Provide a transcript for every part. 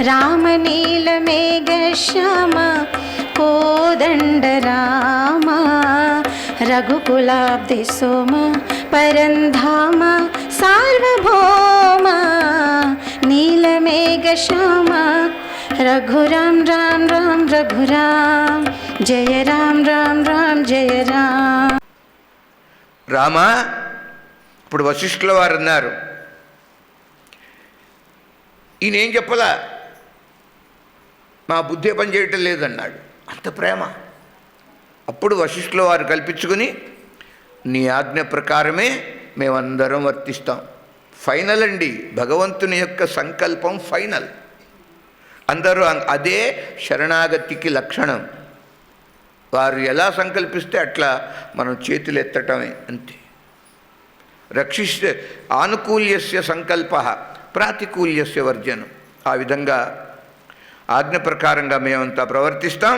రామనీలమేఘశ్యామ కోదండ రామ రఘుకులాబ్ధి సోమ పరంధామ సార్వభౌమ నీలమేఘశ్యామ రఘురాం రాం రాం రఘురాం జయ రాం రాం రాం జయ రాం. రామ, ఇప్పుడు వశిష్ఠుల వారు అన్నారు, ఈయనేం చెప్పలా, మా బుద్ధి పని చేయటం లేదన్నాడు. అంత ప్రేమ. అప్పుడు వశిష్ఠుల వారు కల్పించుకుని, నీ ఆజ్ఞ ప్రకారమే మేమందరం వర్తిస్తాం. ఫైనల్ అండి, భగవంతుని యొక్క సంకల్పం ఫైనల్. అందరూ అదే శరణాగతికి లక్షణం. వారు ఎలా సంకల్పిస్తే అట్లా మనం చేతులు ఎత్తటమే, అంతే. రక్షిస్తే ఆనుకూల్యస్య సంకల్ప ప్రాతికూల్యస్య వర్జనం. ఆ విధంగా ఆజ్ఞ ప్రకారంగా మేమంతా ప్రవర్తిస్తాం,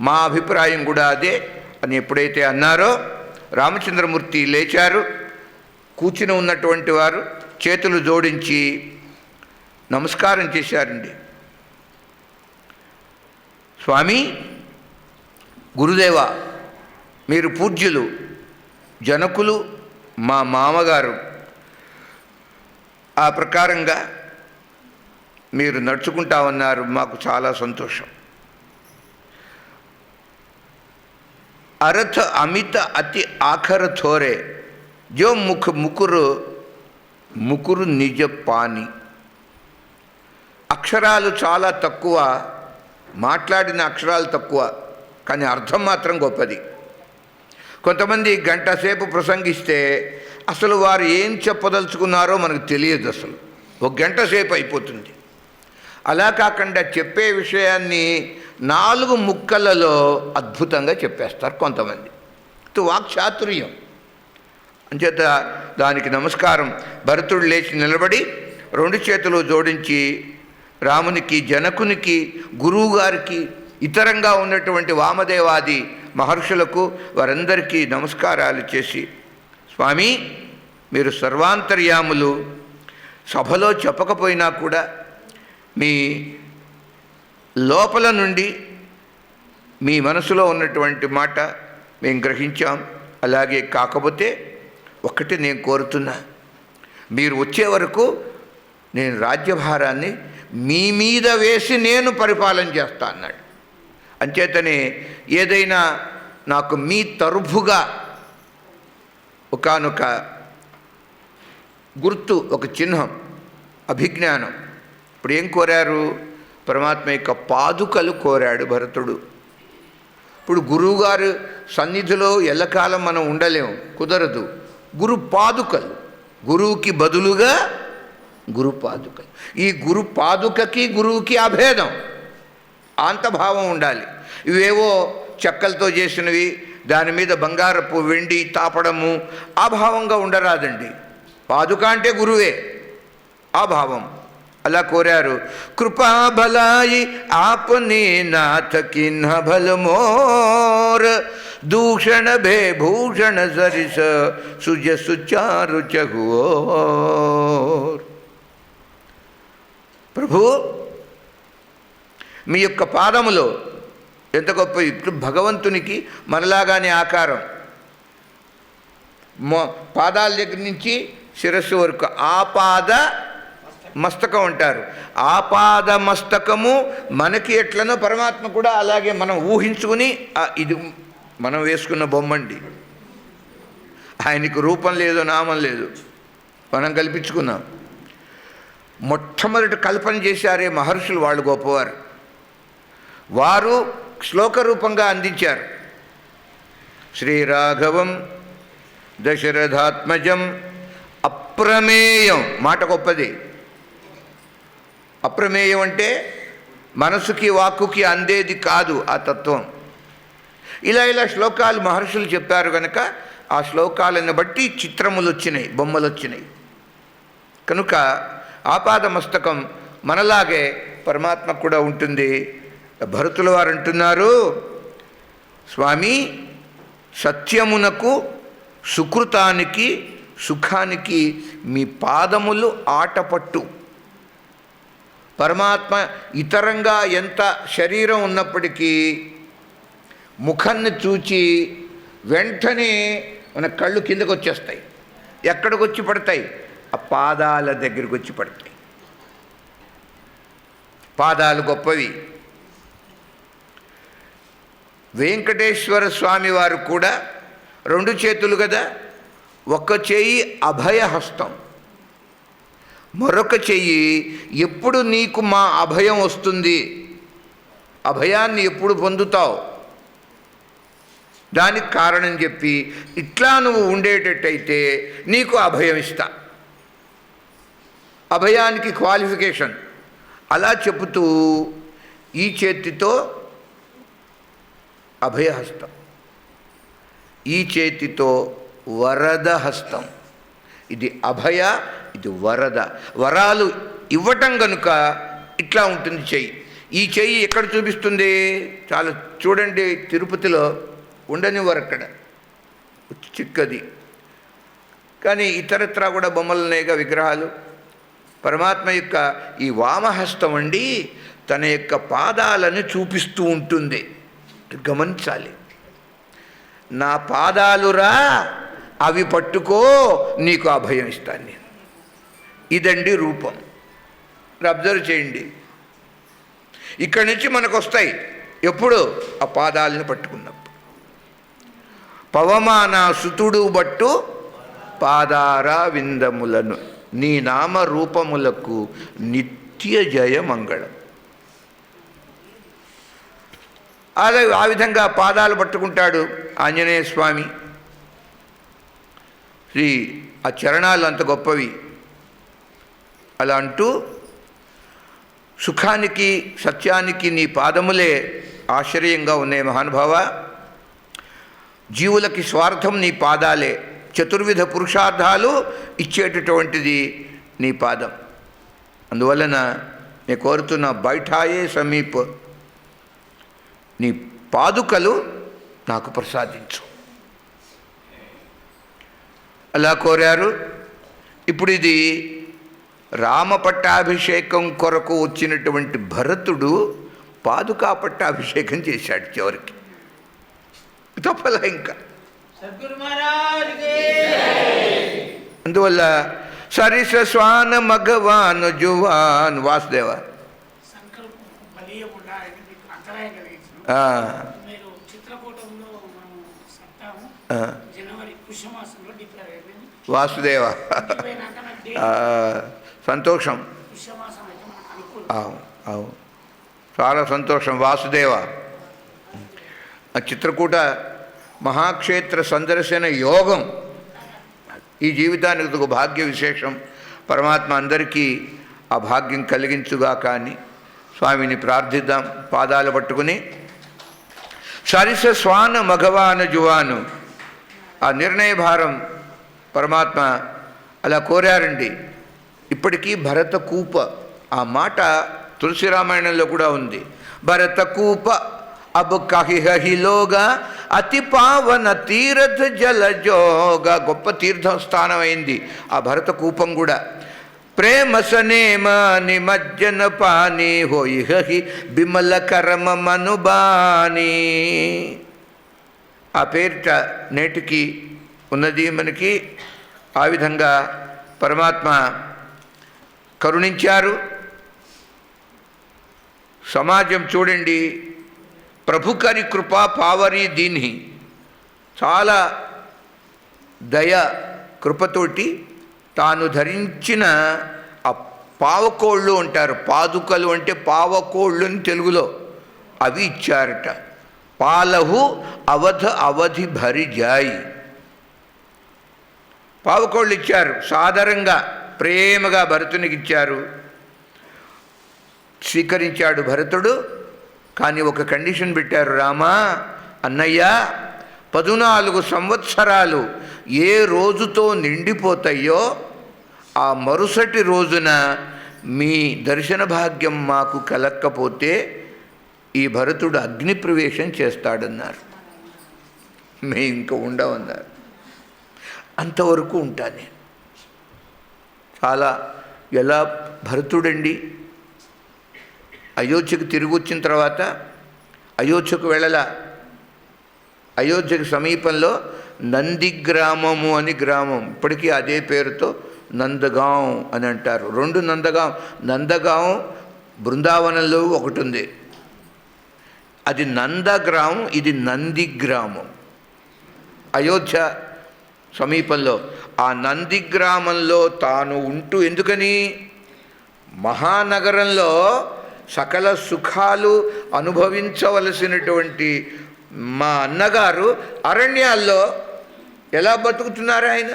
మా అభిప్రాయం కూడా అదే అని ఎప్పుడైతే అన్నారో రామచంద్రమూర్తి లేచారు. కూర్చుని ఉన్నటువంటి వారు చేతులు జోడించి నమస్కారం చేశారండి. స్వామి, గురుదేవ, మీరు పూజ్యులు, జనకులు, మా మామగారు. ఆ ప్రకారంగా మీరు నడుచుకుంటా ఉన్నారు, మాకు చాలా సంతోషం. అరథ అమిత అతి ఆఖర థోరే జో ముకురు నిజ పాని. అక్షరాలు చాలా తక్కువ, మాట్లాడిన అక్షరాలు తక్కువ, కానీ అర్థం మాత్రం గొప్పది. కొంతమంది గంట సేపు ప్రసంగిస్తే అసలు వారు ఏం చెప్పదలుచుకున్నారో మనకు తెలియదు, అసలు ఒక గంట సేపు అయిపోతుంది. అలా కాకుండా చెప్పే విషయాన్ని 4 ముక్కలలో అద్భుతంగా చెప్పేస్తారు కొంతమంది. వాక్చాతుర్యం. అంచేత దానికి నమస్కారం. భరతుడు లేచి నిలబడి 2 చేతులు జోడించి రామునికి, జనకునికి, గురువుగారికి, ఇతరంగా ఉన్నటువంటి వామదేవాది మహర్షులకు వారందరికీ నమస్కారాలు చేసి, స్వామి, మీరు సర్వాంతర్యాములు, సభలో చెప్పకపోయినా కూడా మీ లోపల నుండి మీ మనసులో ఉన్నటువంటి మాట మేము గ్రహించాం. అలాగే కాకపోతే ఒక్కటి నేను కోరుతున్నా, మీరు వచ్చే వరకు నేను రాజ్యభారాన్ని మీ మీద వేసి నేను పరిపాలన చేస్తా అన్నాడు. అంచేతనే ఏదైనా నాకు మీ తరఫుగా ఒకానొక గుర్తు, ఒక చిహ్నం, అభిజ్ఞానం. ఇప్పుడు ఏం కోరారు? పరమాత్మ యొక్క పాదుకలు కోరాడు భరతుడు. ఇప్పుడు గురువుగారు సన్నిధిలో ఎల్లకాలం మనం ఉండలేము, కుదరదు. గురు పాదుకలు, గురువుకి బదులుగా గురు పాదుకలు. ఈ గురు పాదుకకి గురువుకి అభేదం, అంతభావం ఉండాలి. ఇవేవో చెక్కలతో చేసినవి, దాని మీద బంగారపు వెండి తాపడము, ఆ భావంగా ఉండరాదండి. పాదుక అంటే గురువే, ఆ భావం. అలా కోరారు. కృపా భలాయి ఆపనే నాథ కిన్హ భలమోర్ దూషణ భేభూషణ సరిస సుజ సుచారు చహువోర్. ప్రభు, మీ యొక్క పాదములో ఎంత గొప్ప. ఇప్పుడు భగవంతునికి మనలాగానే ఆకారం, పాదాల దగ్గర నుంచి శిరస్సు వరకు ఆపాద మస్తకం అంటారు. ఆపాద మస్తకము మనకి ఎట్లనో పరమాత్మ కూడా అలాగే మనం ఊహించుకుని, ఇది మనం వేసుకున్న బొమ్మండి. ఆయనకు రూపం లేదు, నామం లేదు, మనం కల్పించుకున్నాం. మొట్టమొదటి కల్పన చేశారే మహర్షులు, వాళ్ళు గొప్పవారు. వారు శ్లోక రూపంగా అందించారు. శ్రీరాఘవం దశరథాత్మజం అప్రమేయం. మాట గొప్పది. అప్రమేయం అంటే మనసుకి వాక్కుకి అందేది కాదు ఆ తత్వం. ఇలా శ్లోకాలు మహర్షులు చెప్పారు కనుక ఆ శ్లోకాలను బట్టి చిత్రములు వచ్చినాయి, బొమ్మలు వచ్చినాయి. కనుక ఆపాద మస్తకం మనలాగే పరమాత్మ కూడా ఉంటుంది. భరతుల వారు అంటున్నారు, స్వామి, సత్యమునకు, సుకృతానికి, సుఖానికి మీ పాదములు ఆటపట్టు. పరమాత్మ ఇతరంగా ఎంత శరీరం ఉన్నప్పటికీ ముఖాన్ని చూచి వెంటనే మన కళ్ళు కిందకు వచ్చేస్తాయి. ఎక్కడికి వచ్చి పడతాయి? ఆ పాదాల దగ్గరికి వచ్చి పడతాయి. పాదాలు గొప్పవి. వెంకటేశ్వర స్వామి వారు కూడా 2 చేతులు కదా, ఒక చెయ్యి అభయహస్తం, మరొక చెయ్యి ఎప్పుడు నీకు మా అభయం వస్తుంది, అభయాన్ని ఎప్పుడు పొందుతావు, దానికి కారణం చెప్పి ఇట్లా నువ్వు ఉండేటట్టయితే నీకు అభయం ఇస్తా. అభయానికి క్వాలిఫికేషన్ అలా చెబుతూ ఈ చేతితో అభయహస్తం, ఈ చేతితో వరద హస్తం. ఇది అభయ, ఇది వరద. వరాలు ఇవ్వటం కనుక ఇట్లా ఉంటుంది చెయ్యి. ఈ చెయ్యి ఎక్కడ చూపిస్తుంది? చాలా చూడండి, తిరుపతిలో ఉండనివ్వరు అక్కడ, చిక్కది. కానీ ఇతరత్రా కూడా బొమ్మలనేగా విగ్రహాలు. పరమాత్మ యొక్క ఈ వామహస్తం అండి తన యొక్క పాదాలను చూపిస్తూ ఉంటుంది. గమనించాలి. నా పాదాలురా, అవి పట్టుకో, నీకు అభయం ఇస్తాను నేను. ఇదండి రూపం. అబ్జర్వ్ చేయండి. ఇక్కడి నుంచి మనకు వస్తాయి ఎప్పుడు? ఆ పాదాలను పట్టుకున్నప్పుడు. పవమాన సుతుడు బట్టు పాదారా విందములను, నీ నామ రూపములకు నిత్య జయ మంగళం. అలా ఆ విధంగా పాదాలు పట్టుకుంటాడు ఆంజనేయ స్వామి. ఆ చరణాలు అంత గొప్పవి. అలా అంటూ సుఖానికి సత్యానికి నీ పాదములే ఆశ్చర్యంగా ఉన్నాయి మహానుభావ. జీవులకి స్వార్థం నీ పాదాలే, చతుర్విధ పురుషార్థాలు ఇచ్చేటటువంటిది నీ పాదం. అందువలన నేను కోరుతున్న బైఠాయే సమీప్, నీ పాదుకలు నాకు ప్రసాదించు. అలా కోరారు. ఇప్పుడు ఇది రామ పట్టాభిషేకం కొరకు వచ్చినటువంటి భరతుడు పాదుకా పట్టాభిషేకం చేశాడు చివరికి. తప్పలా ఇంకా. అందువల్ల సరిస శ్వాన మగవాన్ జువాన్ వాసుదేవ వాసుదేవ సంతోషం. అవును, చాలా సంతోషం వాసుదేవ. చిత్రకూట మహాక్షేత్ర సందర్శన యోగం ఈ జీవితానికి ఒక భాగ్య విశేషం. పరమాత్మ అందరికీ ఆ భాగ్యం కలిగించుగా. కానీ స్వామిని ప్రార్థిద్దాం పాదాలు పట్టుకుని. సరిస శ్వాన మగవాన జువాను, ఆ నిర్ణయ భారం పరమాత్మ అలా కోరారండి. ఇప్పటికీ భరతకూప ఆ మాట తులసి రామాయణంలో కూడా ఉంది. భరతకూప అబ్ కహిహిలోగా అతి పావన తీరథ జలజోగా, గొప్ప తీర్థం స్థానం అయింది ఆ భరతకూపం కూడా. ప్రేమ సనేమ నిమజ్జన పాని హోయిహి బిమల కరమ మనుబాని, ఆ పేరిట నేటికి ఉన్నది మనకి. ఆ విధంగా పరమాత్మ కరుణించారు. సమాజం చూడండి, ప్రభుకరి కృప పావరి దీన్ని చాలా దయ కృపతోటి తాను ధరించిన ఆ పావకోళ్ళు అంటారు, పాదుకలు అంటే పావకోళ్ళు అని తెలుగులో, అవి ఇచ్చారట. పాలహు అవధ అవధి భరి జాయి, పావకోళ్ళు ఇచ్చారు. సాదరంగా ప్రేమగా భరతునికి ఇచ్చారు. స్వీకరించాడు భరతుడు. కానీ ఒక కండిషన్ పెట్టారు. రామా అన్నయ్య, 14 సంవత్సరాలు ఏ రోజుతో నిండిపోతాయో ఆ మరుసటి రోజున మీ దర్శన భాగ్యం మాకు కలక్కపోతే ఈ భరతుడు అగ్ని ప్రవేశం చేస్తాడన్నారు. మేము ఇంకా ఉండమన్నారు. అంతవరకు ఉంటాను నేను. చాలా ఎలా భరతుడండి అయోధ్యకు తిరిగి వచ్చిన తర్వాత అయోధ్యకు వెళ్ళలా. అయోధ్యకు సమీపంలో నందిగ్రామము అని గ్రామం, ఇప్పటికీ అదే పేరుతో నందగాం అని అంటారు. 2 నందగాం. నందగాం బృందావనంలో ఒకటి ఉంది, అది నందగ్రామం, ఇది నందిగ్రామం. అయోధ్య సమీపంలో ఆ నందిగ్రామంలో తాను ఉంటూ, ఎందుకని మహానగరంలో సకల సుఖాలు అనుభవించవలసినటువంటి మా అన్నగారు అరణ్యాల్లో ఎలా బతుకుతున్నారు? ఆయన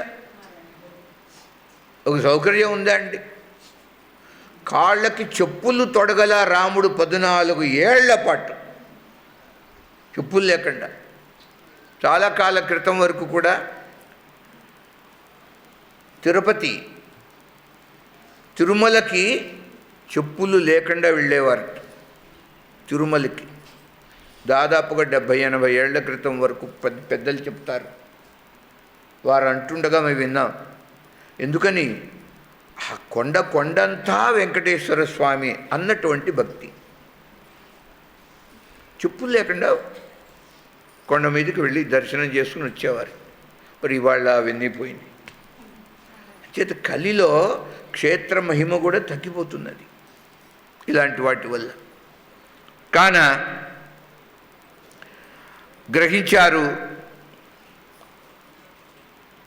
ఒక సౌకర్యం ఉందా అండి? కాళ్ళకి చెప్పులు తొడగల రాముడు 14 ఏళ్ల పాటు చెప్పులు లేకుండా. చాలా కాల క్రితం వరకు కూడా తిరుమలకి చెప్పులు లేకుండా వెళ్ళేవారు. తిరుమలకి దాదాపుగా 70-80 ఏళ్ల క్రితం వరకు పెద్దలు చెప్తారు. వారు అంటుండగా మేము విన్నాం. ఎందుకని? ఆ కొండంతా వెంకటేశ్వర స్వామి అన్నటువంటి భక్తి. చెప్పులు లేకుండా కొండ మీదకి వెళ్ళి దర్శనం చేసుకుని వచ్చేవారు. మరి ఇవాళ అవన్నీ పోయింది. చేత కలిలో క్షేత్ర మహిమ కూడా తగ్గిపోతున్నది ఇలాంటి వాటి వల్ల. కాన గ్రహించారు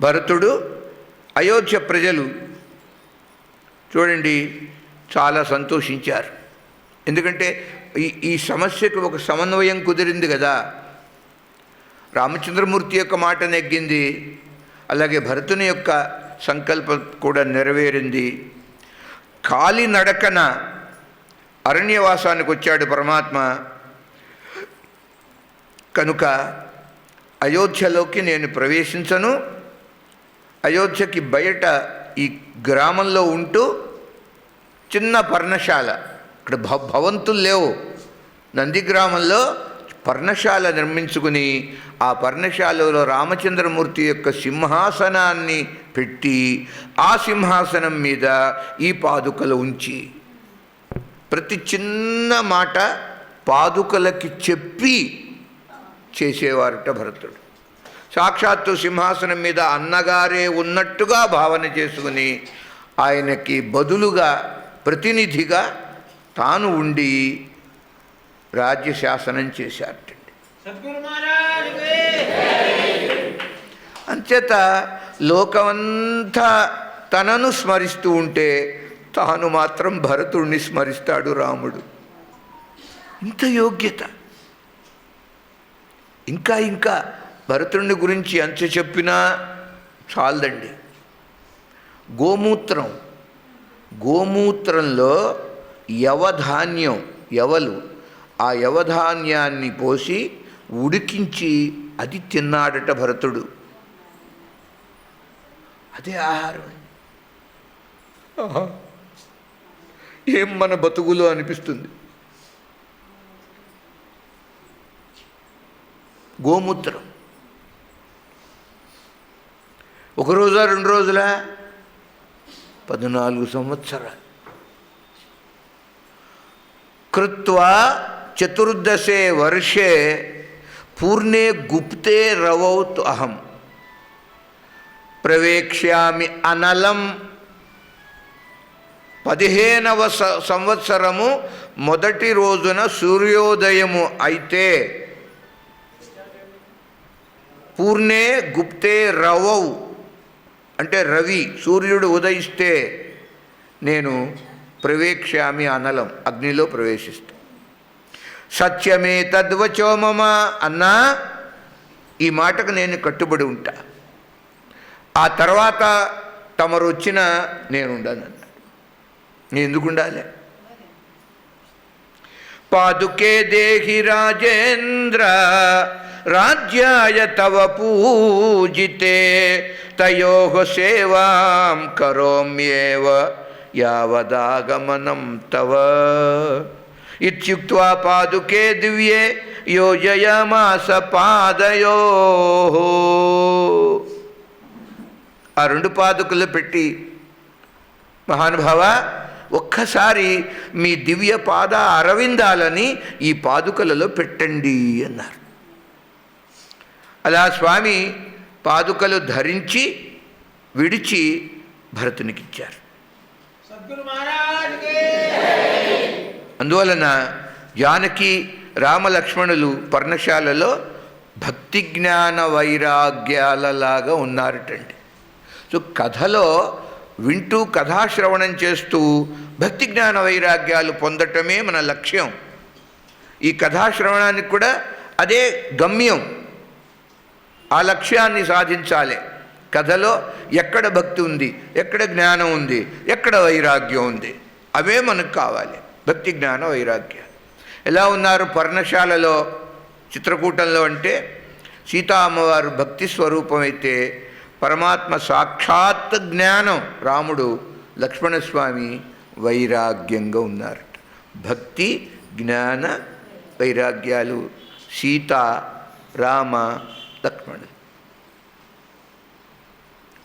భరతుడు. అయోధ్య ప్రజలు చూడండి చాలా సంతోషించారు. ఎందుకంటే ఈ సమస్యకు ఒక సమన్వయం కుదిరింది కదా. రామచంద్రమూర్తి యొక్క మాట నెగ్గింది, అలాగే భరతుని యొక్క సంకల్పం కూడా నెరవేరింది. కాలినడకన అరణ్యవాసానికి వచ్చాడు పరమాత్మ. కనుక అయోధ్యలోకి నేను ప్రవేశించను, అయోధ్యకి బయట ఈ గ్రామంలో ఉంటూ చిన్న పర్ణశాల, ఇక్కడ భవంతులు లేవు, నందిగ్రామంలో పర్ణశాల నిర్మించుకుని ఆ పర్ణశాలలో రామచంద్రమూర్తి యొక్క సింహాసనాన్ని పెట్టి ఆ సింహాసనం మీద ఈ పాదుకలు ఉంచి, ప్రతి చిన్న మాట పాదుకలకి చెప్పి చేసేవారట భరతుడు. సాక్షాత్తు సింహాసనం మీద అన్నగారే ఉన్నట్టుగా భావన చేసుకుని ఆయనకి బదులుగా ప్రతినిధిగా తాను ఉండి రాజ్యశాసనం చేశారటండి. అంచేత లోకమంతా తనను స్మరిస్తూ ఉంటే తాను మాత్రం భరతుడిని స్మరిస్తాడు రాముడు. ఇంత యోగ్యత. ఇంకా భరతుడిని గురించి ఎంత చెప్పినా చాలదండి. గోమూత్రంలో యవధాన్యం, ఆ యవధాన్యాన్ని పోసి ఉడికించి అది తిన్నాడట భరతుడు. అదే ఆహారం. ఏం మన బతుకులో అనిపిస్తుంది. గోమూత్రం 1 రోజా 2 రోజులా 14 సంవత్సరాలు. కృత్వా 14 వర్షే పూర్ణే గుప్తే రవౌత్ అహం ప్రవేక్ష్యామి అనలం. 15వ సంవత్సరము మొదటి రోజున సూర్యోదయము అయితే, పూర్ణే గుప్తే రవౌ అంటే రవి, సూర్యుడు ఉదయిస్తే నేను ప్రవేక్ష్యామి అనలం, అగ్నిలో ప్రవేశిస్తా. సత్యమే తద్వచో మమ అన్నా, ఈ మాటకు నేను కట్టుబడి ఉంటా. ఆ తర్వాత తమరు వచ్చినా నేను ఉండను. నేను ఎందుకు ఉండాలి? పాదుకే దేహి రాజేంద్ర రాజ్యాయ తవ పూజితే తయోః సేవాం కరోమ్యేవ యావదాగమనం తవ ఇత్యుక్త్వా పాదుకే దివ్యే యోజయామాస పాదయోః. ఆ 2 పాదుకలు పెట్టి, మహానుభావ ఒక్కసారి మీ దివ్య పాద అరవిందాలని ఈ పాదుకలలో పెట్టండి అన్నారు. అలా స్వామి పాదుకలు ధరించి విడిచి భరతునికిచ్చారు. అందువలన జానకి రామలక్ష్మణులు పర్ణశాలలో భక్తి జ్ఞాన వైరాగ్యాలలాగా ఉన్నారటండి. సో కథలో వింటూ కథాశ్రవణం చేస్తూ భక్తి జ్ఞాన వైరాగ్యాలు పొందటమే మన లక్ష్యం. ఈ కథాశ్రవణానికి కూడా అదే గమ్యం. ఆ లక్ష్యాన్ని సాధించాలి. కథలో ఎక్కడ భక్తి ఉంది, ఎక్కడ జ్ఞానం ఉంది, ఎక్కడ వైరాగ్యం ఉంది, అవే మనకు కావాలి. భక్తి జ్ఞాన వైరాగ్యం. ఎలా ఉన్నారు పర్ణశాలలో చిత్రకూటంలో అంటే సీతా అమ్మవారు భక్తి స్వరూపమైతే పరమాత్మ సాక్షాత్ జ్ఞానం రాముడు, లక్ష్మణస్వామి వైరాగ్యంగా ఉన్నారు. భక్తి జ్ఞాన వైరాగ్యాలు సీత రామ లక్ష్మణుడు.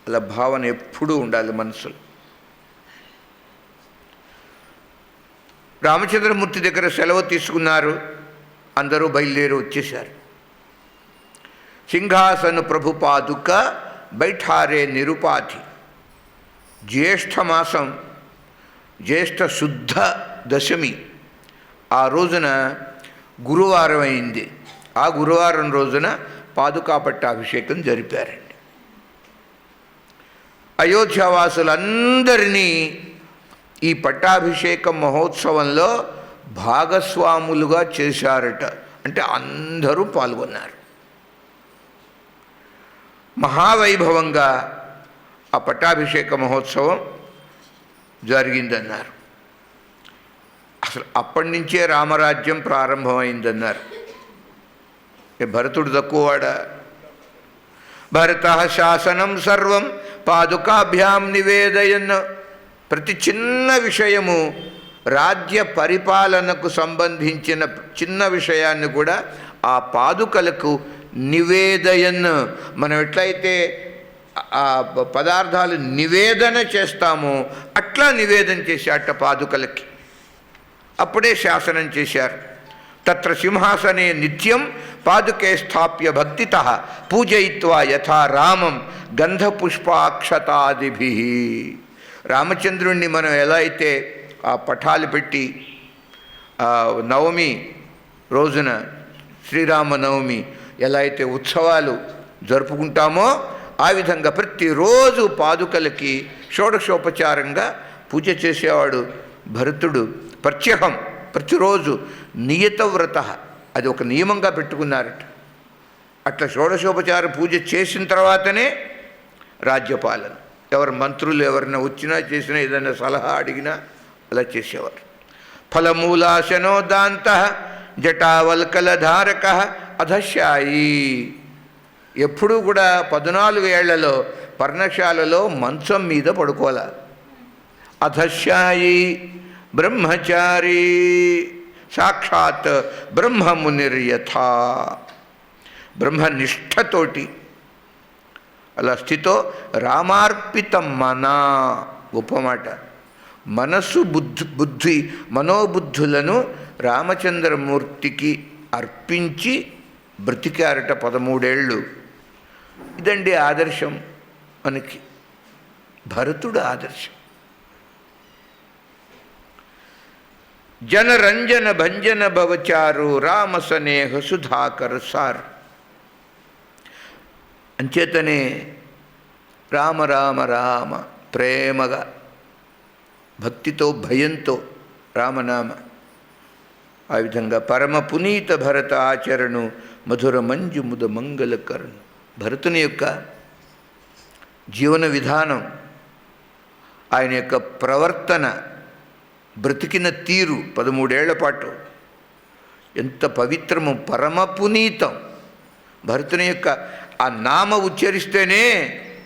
అలా భావన ఎప్పుడూ ఉండాలి మనసులో. రామచంద్రమూర్తి దగ్గర సెలవు తీసుకున్నారు. అందరూ బయలుదేరి వచ్చేశారు. సింహాసన ప్రభు పాదుక బైఠారే నిరుపాధి. జ్యేష్ఠ మాసం, జ్యేష్ఠ శుద్ధ దశమి. ఆ రోజున గురువారం అయింది. ఆ గురువారం రోజున పాదుకా పట్టాభిషేకం జరిపారండి. అయోధ్యావాసులందరినీ ఈ పట్టాభిషేక మహోత్సవంలో భాగస్వాములుగా చేశారట. అంటే అందరూ పాల్గొన్నారు. మహావైభవంగా ఆ పట్టాభిషేక మహోత్సవం జరిగిందన్నారు. అసలు అప్పటి నుంచే రామరాజ్యం ప్రారంభమైందన్నారు. భరతుడు తక్కువవాడా? భరత శాసనం సర్వం పాదుకాభ్యాం నివేదయన్. ప్రతి చిన్న విషయము, రాజ్య పరిపాలనకు సంబంధించిన చిన్న విషయాన్ని కూడా ఆ పాదుకలకు నివేదయన్. మనం ఎట్లయితే ఆ పదార్థాలు నివేదన చేస్తామో అట్లా నివేదన చేశాట పాదుకలకి. అప్పుడే శాసనం చేశారు. తత్ర సింహాసనే నిత్యం పాదుకే స్థాప్య భక్తితః పూజయిత్వా యథా రామం గంధపుష్పాక్షతాదిభి. రామచంద్రుణ్ణి మనం ఎలా అయితే ఆ పటాలు పెట్టి నవమి రోజున శ్రీరామ నవమి ఎలా అయితే ఉత్సవాలు జరుపుకుంటామో ఆ విధంగా ప్రతిరోజు పాదుకలకి షోడశోపచారంగా పూజ చేసేవాడు భరతుడు. ప్రత్యహం ప్రతిరోజు నియత వ్రత, అది ఒక నియమంగా పెట్టుకున్నారట. అట్లా షోడశోపచార పూజ చేసిన తర్వాతనే రాజ్యపాలన. ఎవరు మంత్రులు ఎవరైనా వచ్చినా చేసినా ఏదైనా సలహా అడిగినా అలా చేసేవారు. ఫలమూలాశనో దాంత జటావల్కలధారక అధశాయి. ఎప్పుడూ కూడా 14 ఏళ్లలో పర్ణశాలలో మంచం మీద పడుకోవాలి. అధశాయి బ్రహ్మచారి సాక్షాత్ బ్రహ్మమునిర్యథా. బ్రహ్మనిష్టతోటి అలా స్థితో రామార్పితం మనా. గొప్ప మాట. మనస్సు బుద్ధి మనోబుద్ధులను రామచంద్రమూర్తికి అర్పించి బ్రతికారట 13 ఏళ్ళు. ఇదండి ఆదర్శం మనకి. భరతుడు ఆదర్శం. జనరంజన భంజన భవచారు రామసనేహ సుధాకర్ సార్. అంచేతనే రామ రామ రామ ప్రేమగా భక్తితో భయంతో రామనామ. ఆ విధంగా పరమ పునీత భరత ఆచరణు మధుర మంజు ముద మంగళకరణు. భరతుని యొక్క జీవన విధానం, ఆయన యొక్క ప్రవర్తన, బ్రతికిన తీరు 13 ఏళ్ల పాటు ఎంత పవిత్రము, పరమ పునీతం. భరతుని యొక్క ఆ నామ ఉచ్చరిస్తేనే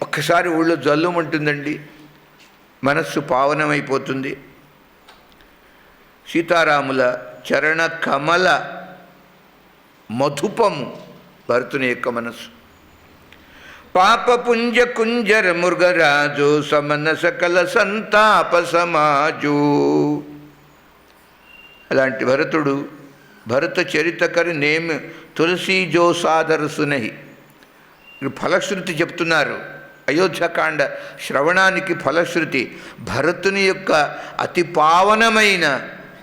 ఒక్కసారి ఊళ్ళో జల్లుమంటుందండి, మనస్సు పావనమైపోతుంది. సీతారాముల చరణ కమల మధుపము భరతుని యొక్క మనస్సు. పాపపుంజ కుంజర మృగరాజు సమన సకల సంతాప సమాజు. అలాంటి భరతుడు భరత చరితకరి నేమ్ తులసీ జో సాదర సునహి. ఫలశ్రుతి చెప్తున్నారు. అయోధ్యకాండ శ్రవణానికి ఫలశ్రుతి. భరతుని యొక్క అతి పావనమైన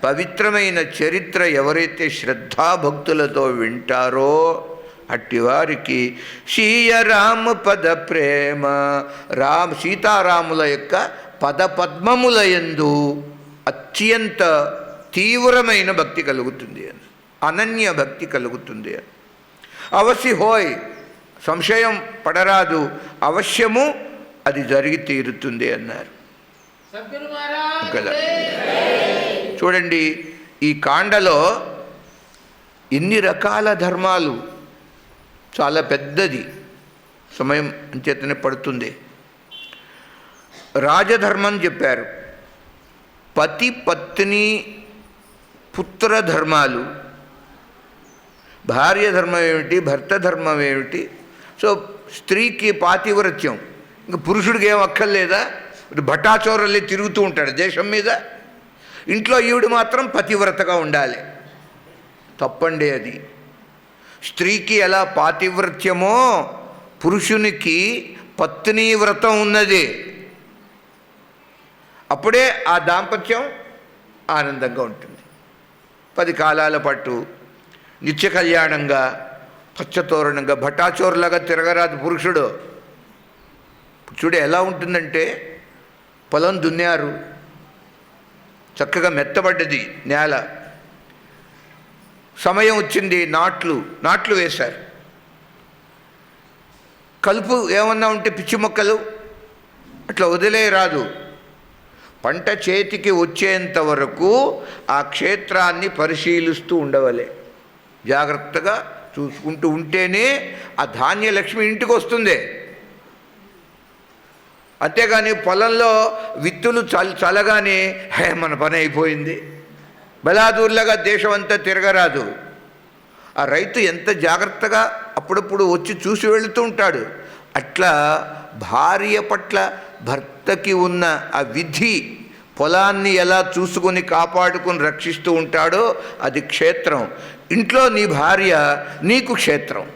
పవిత్రమైన చరిత్ర ఎవరైతే శ్రద్ధాభక్తులతో వింటారో అట్టివారికి శ్రీయరామ పద ప్రేమ, సీతారాముల యొక్క పదపద్మములయందు అత్యంత తీవ్రమైన భక్తి కలుగుతుంది అని, అనన్య భక్తి కలుగుతుంది అని. అవసి హోయ్, సంశయం పడరాదు, అవశ్యము అది జరిగి తీరుతుంది అన్నారు కదా. చూడండి, ఈ కాండలో ఎన్ని రకాల ధర్మాలు, చాలా పెద్దది, సమయం అంచేతనే పడుతుంది. రాజధర్మం చెప్పారు, పతి పత్ని పుత్ర ధర్మాలు, భార్య ధర్మం ఏమిటి, భర్త ధర్మం ఏమిటి. సో స్త్రీకి పాతివ్రత్యం, ఇంకా పురుషుడికి ఏం అక్కర్లేదా? భటాచోరలే తిరుగుతూ ఉంటాడు దేశం మీద, ఇంట్లో ఈవిడ మాత్రం పతివ్రతగా ఉండాలి. తప్పండి అది. స్త్రీకి ఎలా పాతివ్రత్యమో పురుషునికి పత్ని వ్రతం ఉన్నది. అప్పుడే ఆ దాంపత్యం ఆనందంగా ఉంటుంది. 10 కాలాల పాటు నిత్య కళ్యాణంగా పచ్చతోరణంగా భటాచోరులాగా తిరగరాదు పురుషుడు. చూడు ఎలా ఉంటుందంటే, పొలం దున్నారు, చక్కగా మెత్తబడ్డది నేల, సమయం వచ్చింది, నాట్లు వేశారు. కలుపు ఏమన్నా ఉంటే పిచ్చి మొక్కలు అట్లా వదిలేయరాదు. పంట చేతికి వచ్చేంత వరకు ఆ క్షేత్రాన్ని పరిశీలిస్తూ ఉండవలే, జాగ్రత్తగా చూసుకుంటూ ఉంటేనే ఆ ధాన్యలక్ష్మి ఇంటికి వస్తుంది. అంతేగాని పొలంలో విత్తులు చల్లగానే మన పని అయిపోయింది, బలాదూర్లాగా దేశం అంతా తిరగరాదు. ఆ రైతు ఎంత జాగ్రత్తగా అప్పుడప్పుడు వచ్చి చూసి వెళుతూ ఉంటాడు. అట్లా భార్య పట్ల భర్తకి ఉన్న ఆ విధి, పొలాన్ని ఎలా చూసుకొని కాపాడుకొని రక్షిస్తూ ఉంటాడో అది క్షేత్రం. ఇంట్లో నీ భార్య నీకు క్షేత్రం.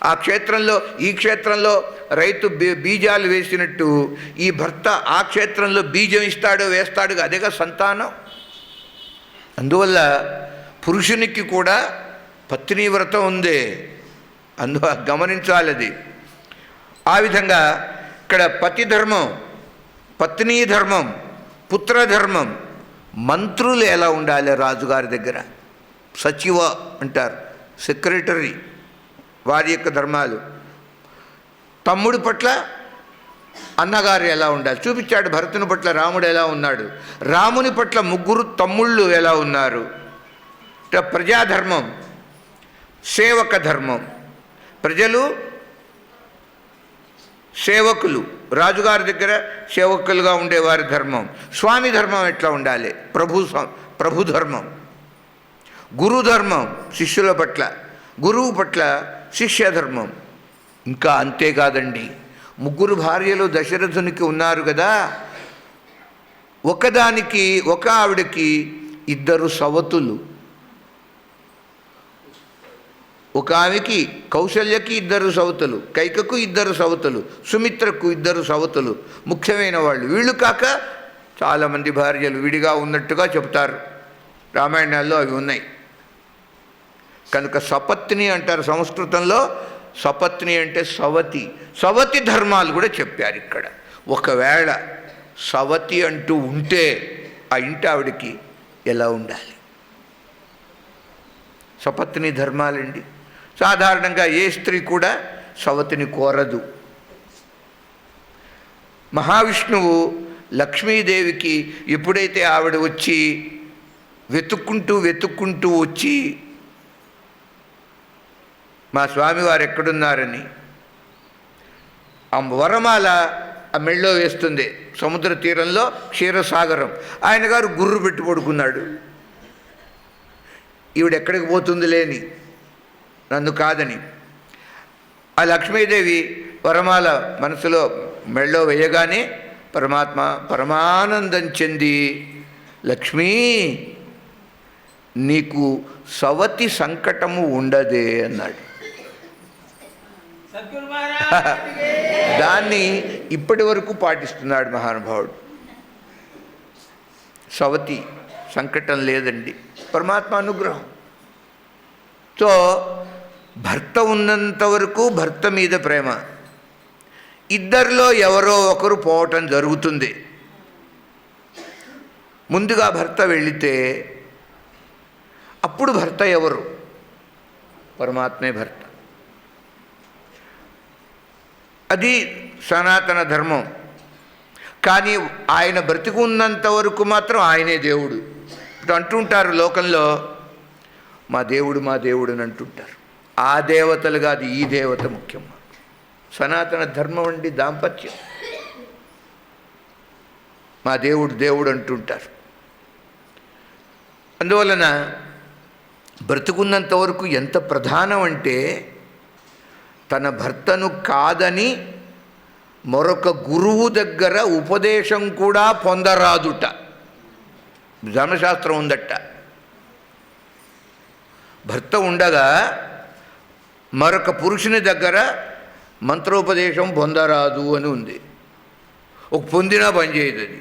ఆ క్షేత్రంలో, ఈ క్షేత్రంలో రైతు బీజాలు వేసినట్టు ఈ భర్త ఆ క్షేత్రంలో బీజం ఇస్తాడు, వేస్తాడు, అదేగా సంతానం. అందువల్ల పురుషునికి కూడా పత్ని వ్రతం ఉంది, గమనించాలి అది. ఆ విధంగా ఇక్కడ పతి ధర్మం, పత్ని ధర్మం, పుత్రధర్మం. మంత్రులు ఎలా ఉండాలి రాజుగారి దగ్గర? సచివ అంటారు, సెక్రటరీ, వారి యొక్క ధర్మాలు. తమ్ముడి పట్ల అన్నగారు ఎలా ఉండాలి చూపించాడు. భరతుని పట్ల రాముడు ఎలా ఉన్నాడు, రాముని పట్ల 3 తమ్ముళ్ళు ఎలా ఉన్నారు. ప్రజాధర్మం, సేవక ధర్మం, ప్రజలు సేవకులు, రాజుగారి దగ్గర సేవకులుగా ఉండేవారి ధర్మం. స్వామి ధర్మం ఎట్లా ఉండాలి? ప్రభు ధర్మం. గురుధర్మం, శిష్యుల పట్ల, గురువు పట్ల శిష్య ధర్మం. ఇంకా అంతేకాదండి, 3 భార్యలు దశరథునికి ఉన్నారు కదా, ఒక ఆవిడకి 2 సవతులు. ఒక ఆమెకి కౌశల్యకి 2 సవతులు, కైకకు 2 సవతులు, సుమిత్రకు 2 సవతులు. ముఖ్యమైన వాళ్ళు వీళ్ళు కాక చాలామంది భార్యలు విడిగా ఉన్నట్టుగా చెప్తారు, రామాయణాల్లో అవి ఉన్నాయి. కనుక సపత్ని అంటారు సంస్కృతంలో. సపత్ని అంటే సవతి. సవతి ధర్మాలు కూడా చెప్పారు ఇక్కడ. ఒకవేళ సవతి అంటూ ఉంటే ఆ ఇంటి ఆవిడికి ఎలా ఉండాలి? సపత్ని ధర్మాలండి. సాధారణంగా ఏ స్త్రీ కూడా సవతిని కోరదు. మహావిష్ణువు లక్ష్మీదేవికి ఎప్పుడైతే ఆవిడ వచ్చి వెతుక్కుంటూ వచ్చి మా స్వామివారు ఎక్కడున్నారని ఆ వరమాల ఆ మెళ్ళో వేస్తుంది. సముద్ర తీరంలో క్షీరసాగరం. ఆయన గారు గుర్రు పెట్టి పడుకున్నాడు. ఈవిడ ఎక్కడికి పోతుంది లేని, నన్ను కాదని. ఆ లక్ష్మీదేవి వరమాల మనసులో మెళ్ళో వేయగానే పరమాత్మ పరమానందం చెంది, లక్ష్మీ నీకు సవతి సంకటము ఉండదే అన్నాడు. దాన్ని ఇప్పటి వరకు పాటిస్తున్నాడు మహానుభావుడు. సవతి సంకటం లేదండి, పరమాత్మ అనుగ్రహం. సో భర్త ఉన్నంత వరకు భర్త మీద ప్రేమ, ఇద్దరిలో ఎవరో ఒకరు పోవటం జరుగుతుంది. ముందుగా భర్త వెళితే అప్పుడు భర్త ఎవరు? పరమాత్మే భర్త. అది సనాతన ధర్మం. కానీ ఆయన బ్రతికున్నంత వరకు మాత్రం ఆయనే దేవుడు. ఇప్పుడు అంటుంటారు లోకంలో, మా దేవుడు మా దేవుడు అని అంటుంటారు. ఆ దేవతలు కాదు, ఈ దేవత ముఖ్యం. సనాతన ధర్మం అండి దాంపత్యం. మా దేవుడు దేవుడు అంటుంటారు. అందువలన బ్రతుకున్నంత వరకు ఎంత ప్రధానం అంటే, తన భర్తను కాదని మరొక గురువు దగ్గర ఉపదేశం కూడా పొందరాదుట. ధర్మశాస్త్రం ఉందట. భర్త ఉండగా మరొక పురుషుని దగ్గర మంత్రోపదేశం పొందరాదు అని ఉంది. ఒక పొందినా పనిచేయదు. అది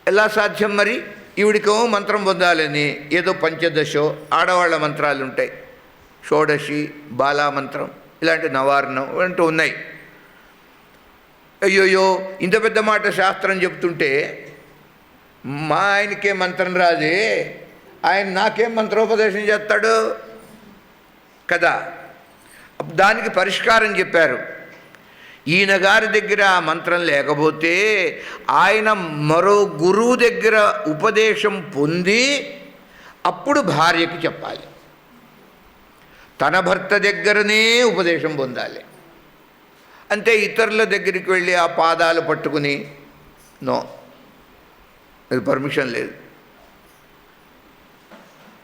ఎలా సాధ్యం మరి? ఈవిడికేమో మంత్రం పొందాలని ఏదో పంచదశో ఆడవాళ్ళ మంత్రాలు ఉంటాయి, షోడశి, బాలా మంత్రం, ఇలాంటి నవారణం అంటూ ఉన్నాయి. అయ్యోయ్యో ఇంత పెద్ద మాట శాస్త్రం చెప్తుంటే మా ఆయనకే మంత్రం రాదే, ఆయన నాకేం మంత్రోపదేశం చేస్తాడు కదా. దానికి పరిష్కారం చెప్పారు. ఈయన గారి దగ్గర ఆ మంత్రం లేకపోతే ఆయన మరో గురువు దగ్గర ఉపదేశం పొంది అప్పుడు భార్యకి చెప్పాలి. తన భర్త దగ్గరనే ఉపదేశం పొందాలి. అంతే, ఇతరుల దగ్గరికి వెళ్ళి ఆ పాదాలు పట్టుకుని నో, అది పర్మిషన్ లేదు.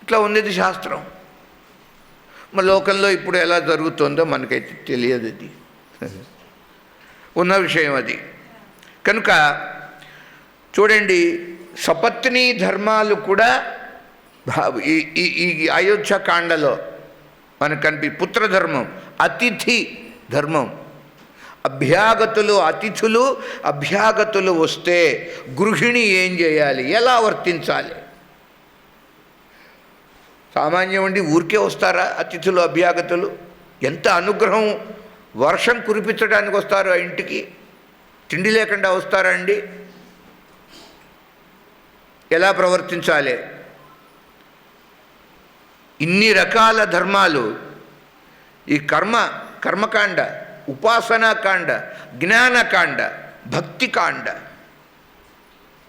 ఇట్లా ఉన్నది శాస్త్రం. మా లోకంలో ఇప్పుడు ఎలా జరుగుతుందో మనకైతే తెలియదు. అది ఉన్న విషయం అది. కనుక చూడండి, సపత్ని ధర్మాలు కూడా ఈ అయోధ్యకాండలో మనకు పుత్రధర్మం, అతిథి ధర్మం. అతిథులు అభ్యాగతులు వస్తే గృహిణి ఏం చేయాలి, ఎలా వర్తించాలి? సామాన్యం అండి, ఊరికే వస్తారా అతిథులు అభ్యాగతులు? ఎంత అనుగ్రహం! వర్షం కురిపించడానికి వస్తారు ఆ ఇంటికి, తిండి లేకుండా వస్తారా అండి? ఎలా ప్రవర్తించాలి? ఇన్ని రకాల ధర్మాలు, ఈ కర్మకాండ, ఉపాసనాకాండ, జ్ఞానకాండ, భక్తికాండ.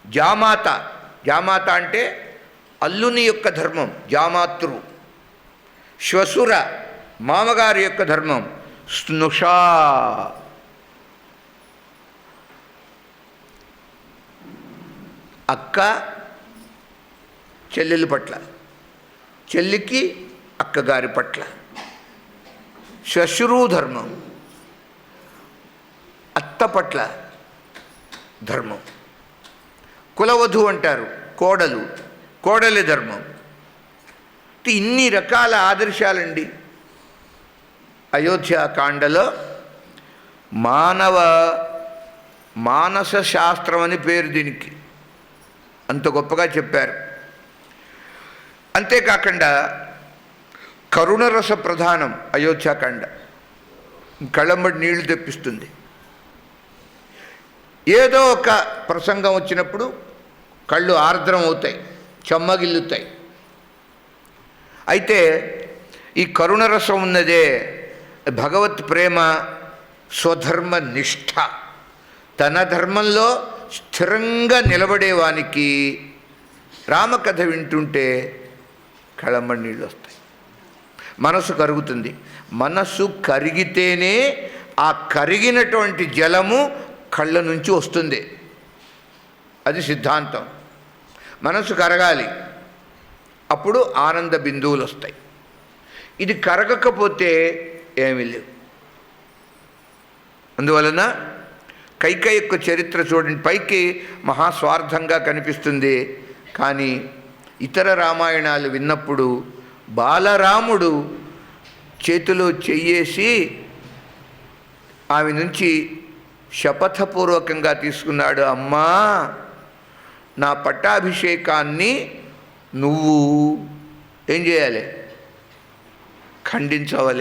జామాత అంటే అల్లుని యొక్క ధర్మం, జామాతృ. శ్వశుర మామగారి యొక్క ధర్మం, స్నుషా. అక్క చెల్లెలు పట్ల, చెల్లికి అక్కగారి పట్ల. శ్వశురు ధర్మం, అత్త పట్ల ధర్మం. కులవధు అంటారు, కోడలి ధర్మం. ఇన్ని రకాల ఆదర్శాలండి. అయోధ్యకాండలో మానస శాస్త్రం అని పేరు దీనికి, అంత గొప్పగా చెప్పారు. అంతేకాకుండా కరుణరస ప్రధానం అయోధ్యకాండ. కళ్ళంబడి నీళ్లు తెప్పిస్తుంది. ఏదో ఒక ప్రసంగం వచ్చినప్పుడు కళ్ళు ఆర్ద్రం అవుతాయి, చెమ్మగిల్లుతాయి. అయితే ఈ కరుణరసం ఉన్నదే భగవత్ ప్రేమ, స్వధర్మ నిష్ఠ. తన ధర్మంలో స్థిరంగా నిలబడేవానికి రామకథ వింటుంటే కళ్ళంబడి నీళ్ళు వస్తాయి, మనసు కరుగుతుంది. మనసు కరిగితేనే ఆ కరిగినటువంటి జలము కళ్ళ నుంచి వస్తుంది. అది సిద్ధాంతం. మనసు కరగాలి, అప్పుడు ఆనంద బిందువులు వస్తాయి. ఇది కరగకపోతే ఏమీ లేవు. అందువలన కైకేయి యొక్క చరిత్ర చూడండి, పైకి మహాస్వార్థంగా కనిపిస్తుంది, కానీ ఇతర రామాయణాలు విన్నప్పుడు బాలరాముడు చేతిలో చెయ్యేసి ఆమె నుంచి శపథపూర్వకంగా తీసుకున్నాడు. అమ్మా, నా పట్టాభిషేకాన్ని నువ్వు ఏం చేయాలి? ఖండించవలే.